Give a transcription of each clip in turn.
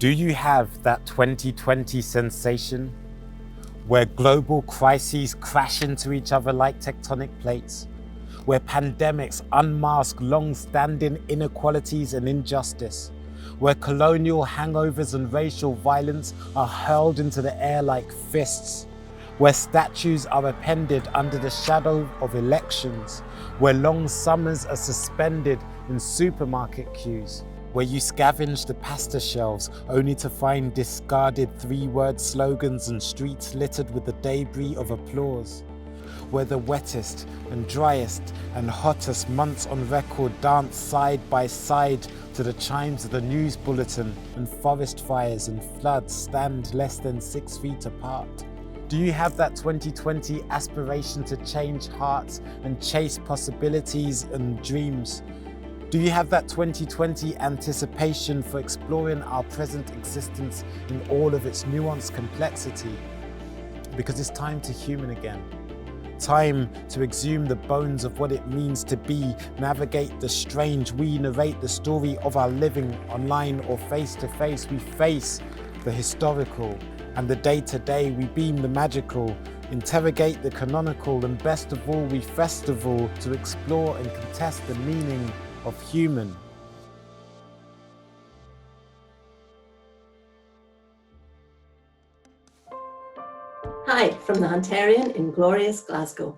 Do you have that 2020 sensation where global crises crash into each other like tectonic plates, where pandemics unmask long-standing inequalities and injustice, where colonial hangovers and racial violence are hurled into the air like fists, where statues are appended under the shadow of elections, where long summers are suspended in supermarket queues, where you scavenge the pasta shelves only to find discarded three-word slogans and streets littered with the debris of applause, where the wettest and driest and hottest months on record dance side by side to the chimes of the news bulletin, and forest fires and floods stand less than 6 feet apart. Do you have that 2020 aspiration to change hearts and chase possibilities and dreams? Do you have that 2020 anticipation for exploring our present existence in all of its nuanced complexity? Because it's time to human again. Time to exhume the bones of what it means to be, navigate the strange. We narrate the story of our living online or face to face. We face the historical, and the day-to-day we beam the magical, interrogate the canonical, and best of all we festival to explore and contest the meaning of human. Hi from the Huntarian in glorious Glasgow.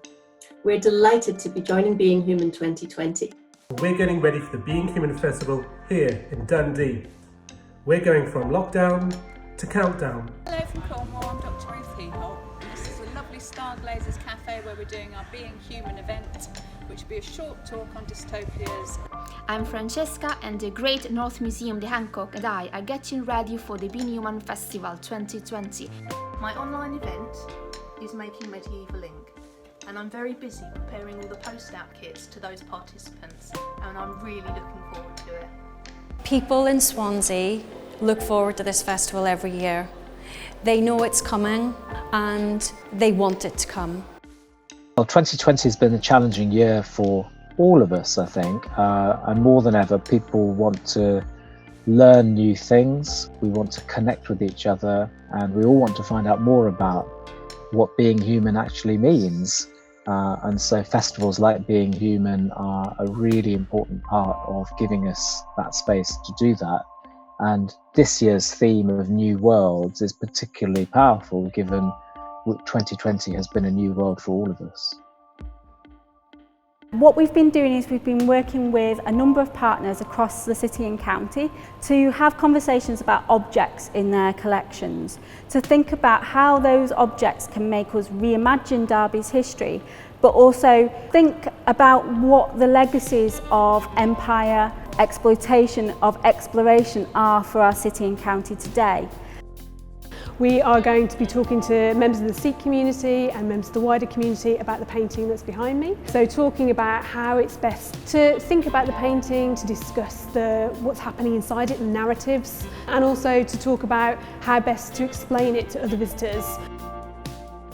We're delighted to be joining Being Human 2020. We're getting ready for the Being Human Festival here in Dundee. We're going from lockdown to countdown. Hello from Cornwall, I'm Dr. Ruth Heaholt. This is a lovely Starglazers Cafe where we're doing our Being Human event, which will be a short talk on dystopias. I'm Francesca, and the Great North Museum de Hancock and I are getting ready for the Being Human Festival 2020. My online event is Making Medieval Ink, and I'm very busy preparing all the post-out kits to those participants, and I'm really looking forward to it. People in Swansea look forward to this festival every year. They know it's coming and they want it to come. Well, 2020 has been a challenging year for all of us, I think, and more than ever, people want to learn new things, we want to connect with each other, and we all want to find out more about what being human actually means. And so festivals like Being Human are a really important part of giving us that space to do that. And this year's theme of New Worlds is particularly powerful, given 2020 has been a new world for all of us. What we've been doing is we've been working with a number of partners across the city and county to have conversations about objects in their collections, to think about how those objects can make us reimagine Derby's history, but also think about what the legacies of empire, exploitation, of exploration are for our city and county today. We are going to be talking to members of the Sikh community and members of the wider community about the painting that's behind me. So talking about how it's best to think about the painting, to discuss what's happening inside it, the narratives, and also to talk about how best to explain it to other visitors.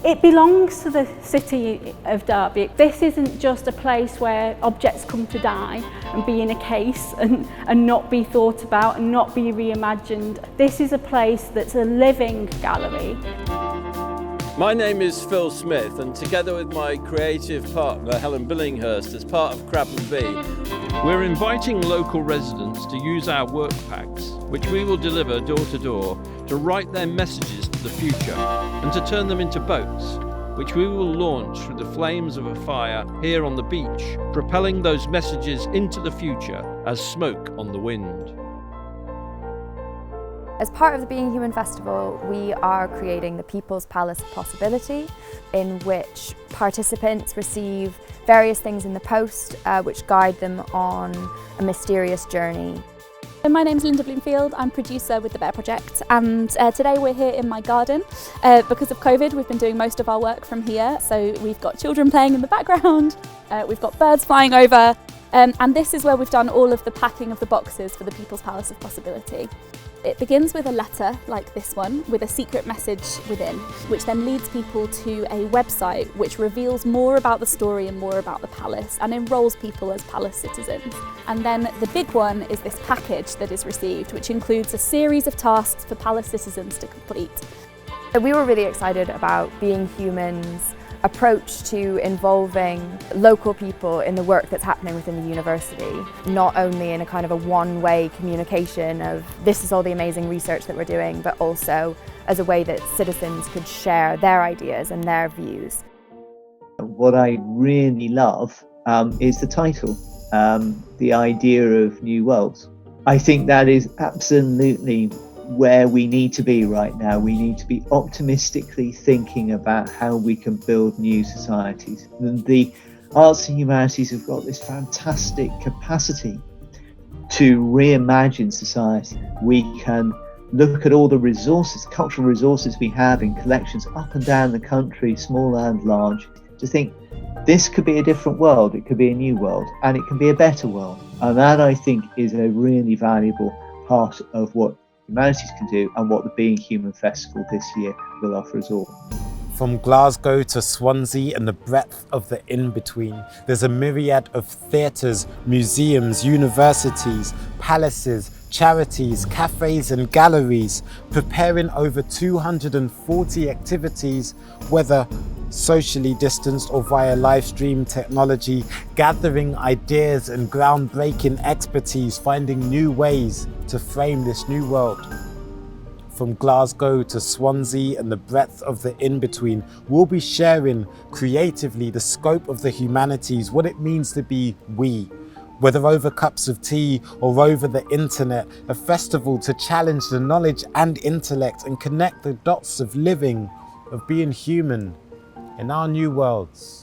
It belongs to the city of Derby. This isn't just a place where objects come to die and be in a case and not be thought about and not be reimagined. This is a place that's a living gallery. My name is Phil Smith, and together with my creative partner Helen Billinghurst as part of Crab and Bee, we're inviting local residents to use our work packs, which we will deliver door to door, to write their messages to the future and to turn them into boats, which we will launch through the flames of a fire here on the beach, propelling those messages into the future as smoke on the wind. As part of the Being Human Festival, we are creating the People's Palace of Possibility, in which participants receive various things in the post which guide them on a mysterious journey. My name's Linda Bloomfield, I'm producer with the Bear Project, and today we're here in my garden. Because of COVID, we've been doing most of our work from here, so we've got children playing in the background, we've got birds flying over. And this is where we've done all of the packing of the boxes for the People's Palace of Possibility. It begins with a letter like this one, with a secret message within, which then leads people to a website which reveals more about the story and more about the palace and enrolls people as palace citizens. And then the big one is this package that is received, which includes a series of tasks for palace citizens to complete. We were really excited about Being Human's approach to involving local people in the work that's happening within the university, not only in a kind of a one-way communication of this is all the amazing research that we're doing, but also as a way that citizens could share their ideas and their views. What I really love is the title, the idea of New Worlds. I think that is absolutely where we need to be right now. We need to be optimistically thinking about how we can build new societies. And the arts and humanities have got this fantastic capacity to reimagine society. We can look at all the resources, cultural resources we have in collections up and down the country, small and large, to think this could be a different world, it could be a new world, and it can be a better world. And that, I think, is a really valuable part of what Humanities can do and what the Being Human Festival this year will offer us all. From Glasgow to Swansea and the breadth of the in-between, there's a myriad of theatres, museums, universities, palaces, charities, cafes and galleries, preparing over 240 activities, whether socially distanced or via live stream technology, gathering ideas and groundbreaking expertise, finding new ways to frame this new world. From Glasgow to Swansea and the breadth of the in-between, we'll be sharing creatively the scope of the humanities, what it means to be we. Whether over cups of tea or over the internet, a festival to challenge the knowledge and intellect and connect the dots of living, of being human in our new worlds.